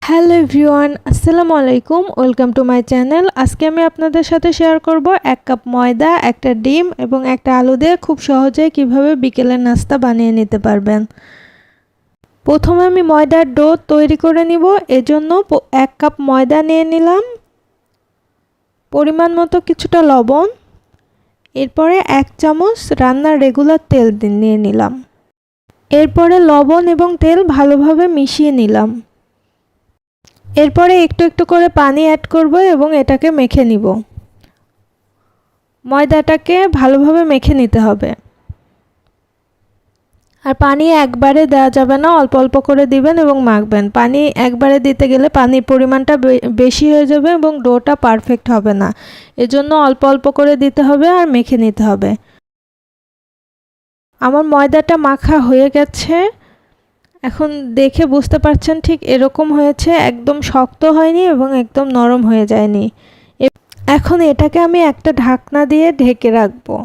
Hello everyone, আসসালামু আলাইকুম। Welcome to my channel. আজকে আমি আপনাদের সাথে শেয়ার করব 1 কাপ ময়দা, একটা ডিম এবং একটা আলু দিয়ে খুব সহজেই কিভাবে বিকেলের নাস্তা বানিয়ে নিতে পারবেন। প্রথমে আমি ময়দার ডো তৈরি করে নিব। এজন্য 1 কাপ ময়দা নিয়ে নিলাম, পরিমাণ মতো কিছুটা লবণ, এরপরে 1 চামচ রান্নার রেগুলার তেল নিয়ে নিলাম। এরপরে লবণ এবং তেল ভালোভাবে মিশিয়ে নিলাম। এরপরে একটু একটু করে পানি অ্যাড করব এবং এটাকে মেখে নিব। ময়দাটাকে ভালোভাবে মেখে নিতে হবে। আর পানি একবারে দেওয়া যাবে না, অল্প অল্প করে দিবেন এবং মাখবেন। পানি একবারে দিতে গেলে পানির পরিমাণটা বেশি হয়ে যাবে এবং ডোটা পারফেক্ট হবে না। এজন্য অল্প অল্প করে দিতে হবে আর মেখে নিতে হবে। আমার ময়দাটা মাখা হয়ে গেছে। এখন দেখে বুঝতে পারছেন ঠিক এরকম হয়েছে, একদম শক্ত হয়নি এবং একদম নরম হয়ে যায়নি। এখন এটাকে আমি একটা ঢাকনা দিয়ে ঢেকে রাখবো,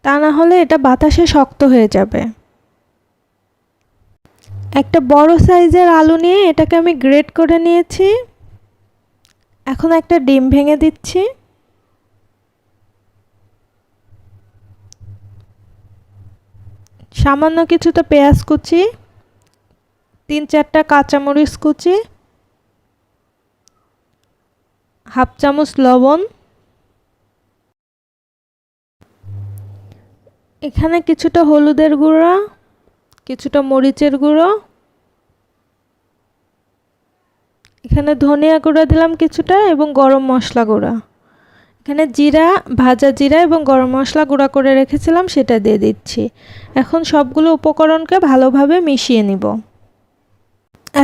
তা না হলে এটা বাতাসে শক্ত হয়ে যাবে। একটা বড় সাইজের আলু নিয়ে এটাকে আমি গ্রেট করে নিয়েছি। এখন একটা ডিম ভেঙে দিচ্ছি। সামান্য কিছুটা পেঁয়াজ কুচি, 3-4টা কাঁচামরিচ কুচি, হাফ চামচ লবণ, এখানে কিছুটা হলুদের গুঁড়া, কিছুটা মরিচের গুঁড়ো, এখানে ধনিয়া গুঁড়া দিলাম কিছুটা এবং গরম মশলা গুঁড়া। এখানে জিরা, ভাজা জিরা এবং গরম মশলা গুঁড়া করে রেখেছিলাম সেটা দিয়ে দিচ্ছি। এখন সবগুলো উপকরণকে ভালোভাবে মিশিয়ে নিব।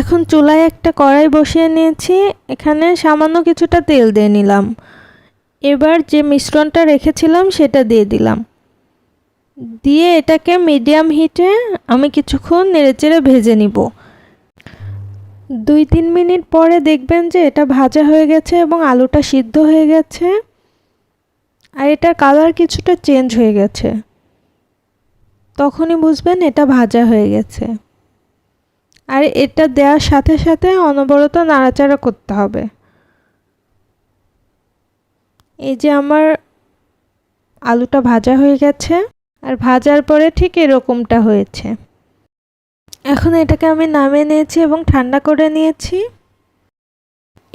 এখন চুলায় একটা কড়াই বসিয়ে নিয়েছি, এখানে সামান্য কিছুটা তেল দিয়ে নিলাম। এবার যে মিশ্রণটা রেখেছিলাম সেটা দিয়ে দিলাম। দিয়ে এটাকে মিডিয়াম হিটে আমি কিছুক্ষণ নেড়েচেড়ে ভেজে নিব। 2-3 মিনিট পরে দেখবেন যে এটা ভাজা হয়ে গেছে এবং আলুটা সিদ্ধ হয়ে গেছে আর এটার কালার কিছুটা চেঞ্জ হয়ে গেছে। তখনই বুঝবেন এটা ভাজা হয়ে গেছে। আর এটা দেওয়ার সাথে সাথে অনবরত নাড়াচাড়া করতে হবে। এই যে আমার আলুটা ভাজা হয়ে গেছে আর ভাজার পরে ঠিক এরকমটা হয়েছে। এখন এটাকে আমি নামিয়ে নিয়েছি এবং ঠান্ডা করে নিয়েছি।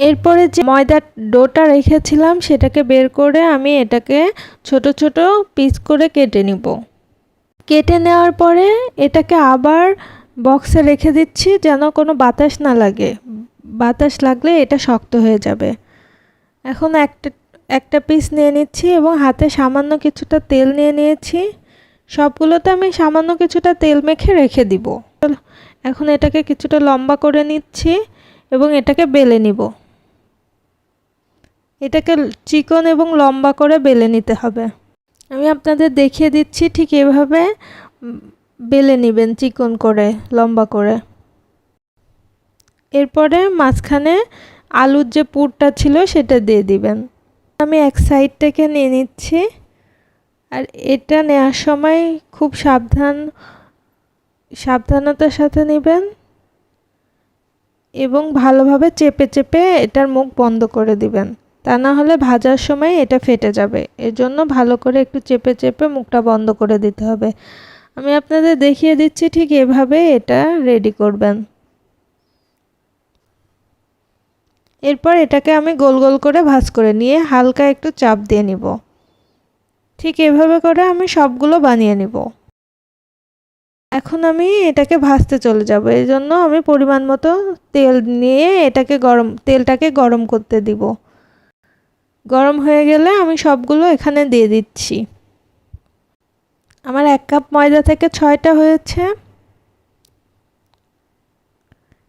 এরপরে যে ময়দার ডোটা রেখেছিলাম সেটাকে বের করে আমি এটাকে ছোট ছোট পিস করে কেটে নিব। কেটে নেওয়ার পরে এটাকে আবার বক্সে রেখে দিচ্ছি যেন কোনো বাতাস না লাগে। বাতাস লাগলে এটা শক্ত হয়ে যাবে। এখন একটা পিস নিয়ে নিচ্ছি এবং হাতে সামান্য কিছুটা তেল নিয়ে নিয়েছি। সবগুলোতে আমি সামান্য কিছুটা তেল মেখে রেখে দিব। এখন এটাকে কিছুটা লম্বা করে নিচ্ছি এবং এটাকে বেলে নিব। এটাকে চিকন এবং লম্বা করে বেলে নিতে হবে। আমি আপনাদের দেখিয়ে দিচ্ছি, ঠিক এভাবে বেলে নেবেন চিকন করে, লম্বা করে। এরপরে মাঝখানে আলুর যে পুরটা ছিল সেটা দিয়ে দিবেন। আমি এক সাইড থেকে নিয়ে নিচ্ছি আর এটা নেওয়ার সময় খুব সাবধানতার সাথে নেবেন এবং ভালোভাবে চেপে চেপে এটার মুখ বন্ধ করে দিবেন, তা না হলে ভাজার সময় এটা ফেটে যাবে। এজন্য ভালো করে একটু চেপে চেপে মুখটা বন্ধ করে দিতে হবে। আমি আপনাদের দেখিয়ে দিচ্ছি ঠিক এভাবে এটা রেডি করবেন। এরপর এটাকে আমি গোল গোল করে ভাঁজ করে নিয়ে হালকা একটু চাপ দিয়ে নিব। ঠিক এভাবে করে আমি সবগুলো বানিয়ে নিব। এখন আমি এটাকে ভাজতে চলে যাব। এই জন্য আমি পরিমাণ মতো তেল নিয়ে তেলটাকে গরম করতে দিব। গরম হয়ে গেলে আমি সবগুলো এখানে দিয়ে দিচ্ছি। আমার 1 কাপ ময়দা থেকে 6টা হয়েছে।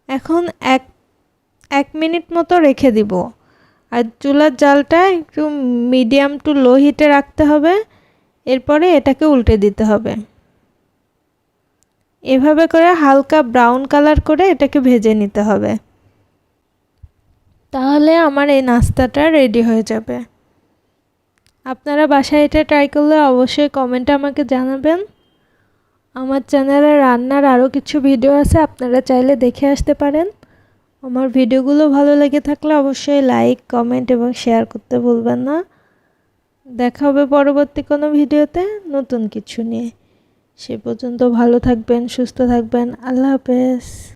এখন এক মিনিট মতো রেখে দিব আর চুলার জালটা একটু মিডিয়াম টু লো হিটে রাখতে হবে। এরপরে এটাকে উল্টে দিতে হবে। এভাবে করে হালকা ব্রাউন কালার করে এটাকে ভেজে নিতে হবে। তাহলে আমার এই নাস্তাটা রেডি হয়ে যাবে। আপনারা বাসায় এটা ট্রাই করলে অবশ্যই কমেন্টে আমাকে জানাবেন। আমার চ্যানেলে রান্নার আরও কিছু ভিডিও আছে, আপনারা চাইলে দেখে আসতে পারেন। আমার ভিডিওগুলো ভালো লেগে থাকলে অবশ্যই লাইক, কমেন্ট এবং শেয়ার করতে ভুলবেন না। দেখা হবে পরবর্তী কোনো ভিডিওতে নতুন কিছু নিয়ে। সে পর্যন্ত ভালো থাকবেন, সুস্থ থাকবেন। আল্লাহ হাফেজ।